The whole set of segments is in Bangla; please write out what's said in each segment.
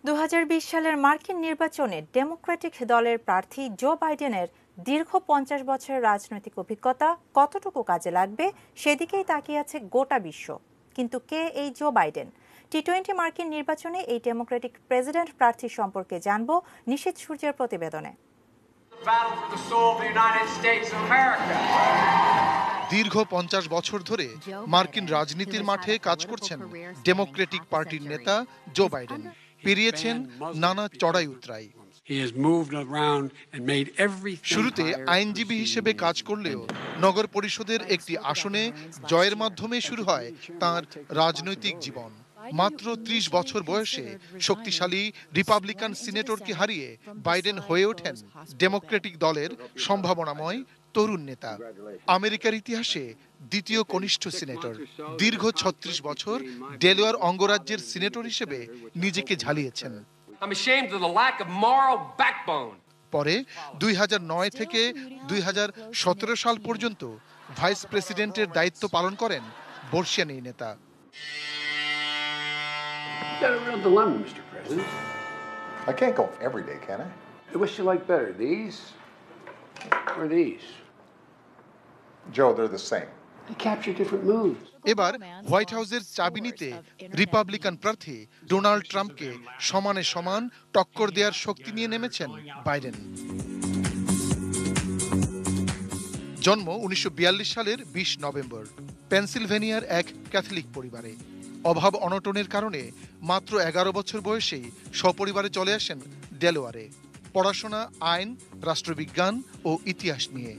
2020 সালের মার্কিন নির্বাচনে ডেমোক্রেটিক দলের প্রার্থী জো বাইডেনের দীর্ঘ 50 বছরের রাজনৈতিক অভিজ্ঞতা কতটুকু কাজে লাগবে সেদিকেই তাকিয়ে আছে গোটা বিশ্ব। কিন্তু কে এই জো বাইডেন? টি-20 মার্কিন নির্বাচনে এই ডেমোক্রেটিক প্রেসিডেন্ট প্রার্থী সম্পর্কে জানব নিশীথ সূর্যের প্রতিবেদনে। দীর্ঘ 50 বছর ধরে মার্কিন রাজনীতির মাঠে কাজ করছেন ডেমোক্রেটিক পার্টির নেতা জো বাইডেন। পেরিয়েছেন নানা চড়াই উতরাই। শুরুতে আইনজীবী হিসেবে কাজ করলেও নগর পরিষদের একটি আসনে জয়ের মাধ্যমে শুরু হয় তার রাজনৈতিক জীবন। মাত্র 30 বছর বয়সে শক্তিশালী রিপাবলিকান সিনেটরকে হারিয়ে বাইডেন হয়ে ওঠেন ডেমোক্রেটিক দলের সম্ভাবনাময় তরুণ নেতা। আমেরিকার ইতিহাসে দ্বিতীয় কনিষ্ঠ সিনেটর। দীর্ঘ 36 বছর ডেলোয়ার অঙ্গরাজ্যের সিনেটর হিসেবে নিজেকে ঝালিয়েছেন। পরে 2009 থেকে 2017 সাল পর্যন্ত ভাইস প্রেসিডেন্টের দায়িত্ব পালন করেন বর্ষিয়ান এই নেতা। Got a real dilemma, Mr. President. I can't go every day, can I? Which you like better, these or these? Joe, they're the same. They capture different moods. এবার হোয়াইট হাউসের চাবি নিতে রিপাবলিকান প্রার্থী ডোনাল্ড ট্রাম্পকে সমানে সমান টক্কর দেওয়ার শক্তি নিয়ে নেমেছেন বাইডেন। জন্ম 1942 সালের 20 নভেম্বর পেনসিলভেনিয়ার এক ক্যাথলিক পরিবারে। অভাব অনটনের কারণে মাত্র 11 বছর বয়সেই সপরিবারে চলে আসেন ডেলোয়ারে। পড়াশোনা আইন, রাষ্ট্রবিজ্ঞান ও ইতিহাস নিয়ে।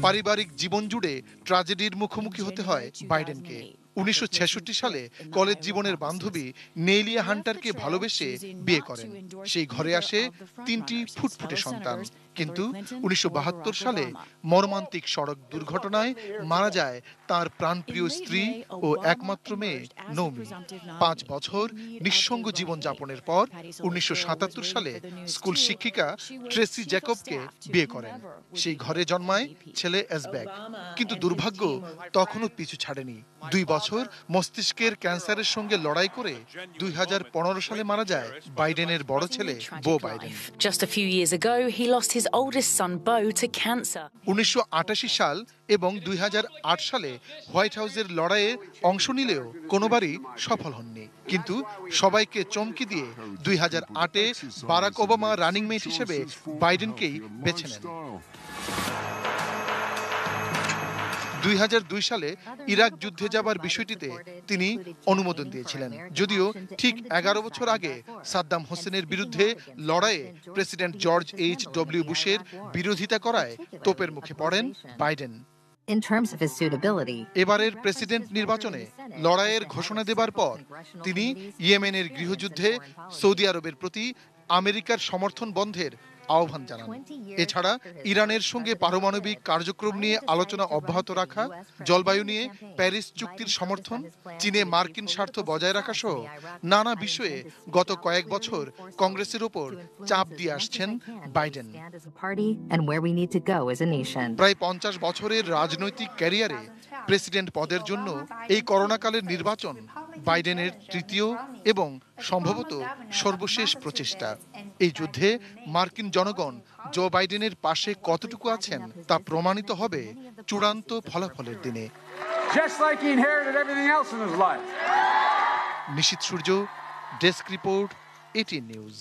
পারিবারিক জীবন জুড়ে ট্র্যাজেডির মুখোমুখি হতে হয় বাইডেনকে। 1966 সালে কলেজ জীবনের বান্ধবী নেইলিয়া হান্টারকে ভালোবেসে বিয়ে করেন। সেই ঘরে আসে 3টি ফুটফুটে সন্তান। কিন্তু 1972 সালে মর্মান্তিক সড়ক দুর্ঘটনায় মারা যায় তার প্রাণপ্রিয় স্ত্রী ও একমাত্র মেয়ে নৌমি। 5 বছর নিঃসঙ্গ জীবন যাপনের পর 1977 সালে স্কুল শিক্ষিকা ট্রেসি জ্যাকবকে বিয়ে করেন। সেই ঘরে জন্মায় ছেলে এসব্যাক। কিন্তু দুর্ভাগ্য তখনও পিছু ছাড়েনি। 2 বছর মস্তিষ্কের ক্যান্সারের সঙ্গে লড়াই করে 2015 সালে মারা যায় বাইডেনের বড় ছেলে বো বাইডেন। 1988 সাল এবং 2008 সালে হোয়াইট হাউসের লড়াইয়ে অংশ নিলেও কোনোবারই সফল হননি। কিন্তু সবাইকে চমকে দিয়ে 2008-এ বারাক ওবামা রানিং মেট হিসেবে বাইডেনকেই বেছে নেন। 2002 সালে ইরাক যুদ্ধে যাবার বিষয়টিতে তিনি অনুমোদন দিয়েছিলেন। যদিও ঠিক 11 বছর আগে সাদ্দাম হোসেনের বিরুদ্ধে লড়াইয়ে প্রেসিডেন্ট জর্জ H.W. বুশের বিরোধিতা করায় তোপের মুখে পড়েন বাইডেন। এবারের প্রেসিডেন্ট নির্বাচনে লড়াইয়ের ঘোষণা দেবার পর তিনি ইয়েমেনের গৃহযুদ্ধে সৌদি আরবের প্রতি আমেরিকার সমর্থন বন্ধের আহ্বান জানান। এছাড়া ইরানের সঙ্গে পারমাণবিক কার্যক্রম নিয়ে আলোচনা অব্যাহত রাখা, জলবায়ু নিয়ে প্যারিস চুক্তির সমর্থন, চীনে মার্কিন স্বার্থ বজায় রাখা সহ নানা বিষয়ে গত কয়েক বছর কংগ্রেসের উপর চাপ দিয়ে আসছেন বাইডেন। প্রায় 50 বছরের রাজনৈতিক ক্যারিয়ারে প্রেসিডেন্ট পদের জন্য এই করোনাকালের নির্বাচন বাইডেনের তৃতীয় এবং সম্ভবত সর্বশেষ প্রচেষ্টা। এই যুদ্ধে মার্কিন জনগণ জো বাইডেনের পাশে কতটুকু আছেন তা প্রমাণিত হবে চূড়ান্ত ফলাফলের দিনে। নিশীথ সূর্য, ডেস্ক রিপোর্ট, ATN নিউজ।